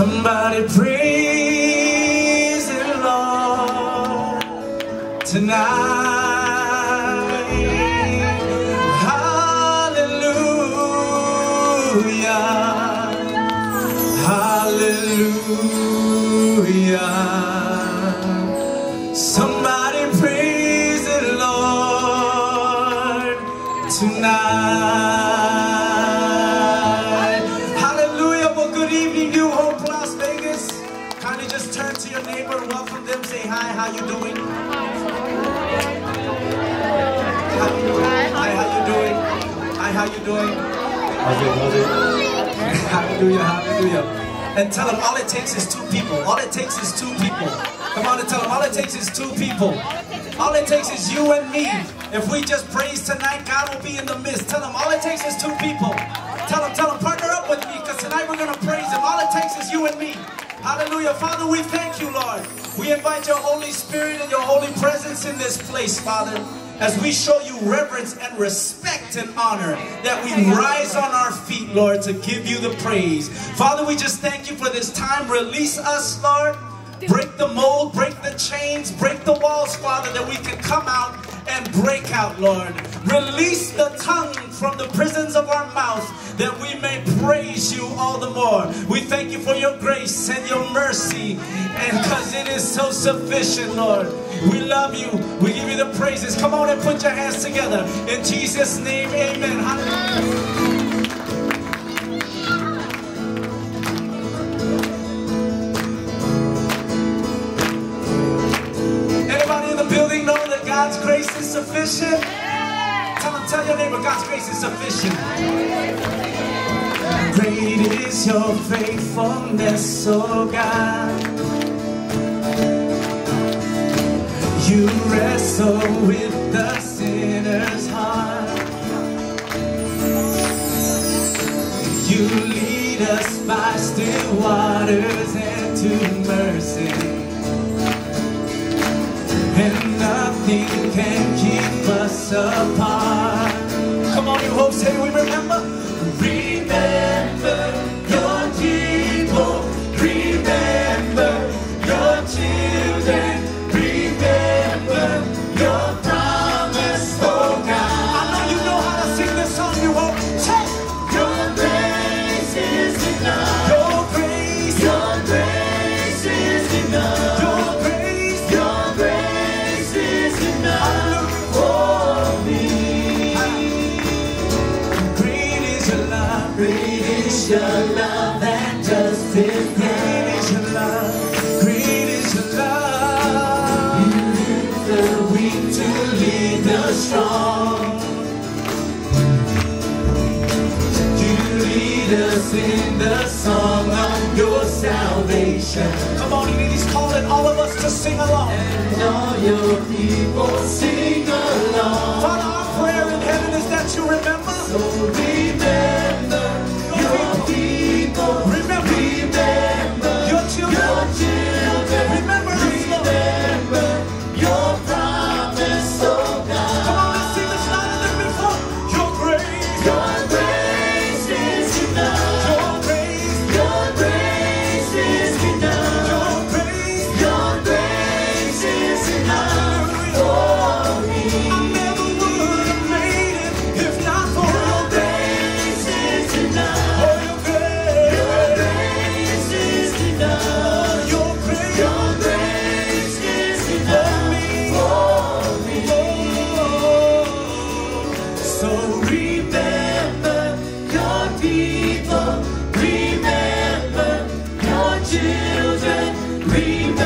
Somebody praise the Lord tonight. Hallelujah, hallelujah. Somebody praise the Lord tonight. Hallelujah. Well, good evening, New Hope, Las Vegas. Kindly just turn to your neighbor and welcome them. Say hi, how you doing? Hi, how you doing? Hi, how you doing? Hallelujah, hallelujah. And tell them all it takes is two people. All it takes is two people. Come on and tell them all it takes is two people. All it takes is you and me. If we just praise tonight, God will be in the midst. Tell them all it takes is two people. Tell them, partner up with me, because tonight we're going to praise Him. All it takes is you and me. Hallelujah. Father, we thank you, Lord. We invite your Holy Spirit and your holy presence in this place, Father, as we show you reverence and respect and honor, that we rise on our feet, Lord, to give you the praise. Father, we just thank you for this time. Release us, Lord. Break the mold, break the chains, break the walls, Father, that we can come out and break out, Lord. Release the tongue from the prisons of our mouth, that we may praise you all the more. We thank you for your grace and your mercy, and because it is so sufficient, Lord. We love you. We give you the praises. Come on and put your hands together. In Jesus' name, amen. Hallelujah. God's grace is sufficient. Tell your neighbor, God's grace is sufficient. Great is your faithfulness, oh God. You wrestle with the sinner's heart. You lead us by still waters and to mercy. And nothing can keep us apart. Come on, you hope, say we remember. Remember your people. Remember your children. Remember your promise, oh God. I know you know how to sing this song, you hope. Say, your grace is enough. Your grace is enough. Your love and justice. Great is your love. Great is your love. You lift the weak to lead the strong. You lead us in the song of your salvation. Come on, He's calling all of us to sing along. And all your people sing along. Father, our prayer in heaven is that you remember. So remember. Remember your children. Remember your promise, oh God. Come on, let's sing this louder than before. Your grace is enough. Your grace is enough. Your grace is enough for me. I never would have made it if not for your grace is enough. Remember your children. Remember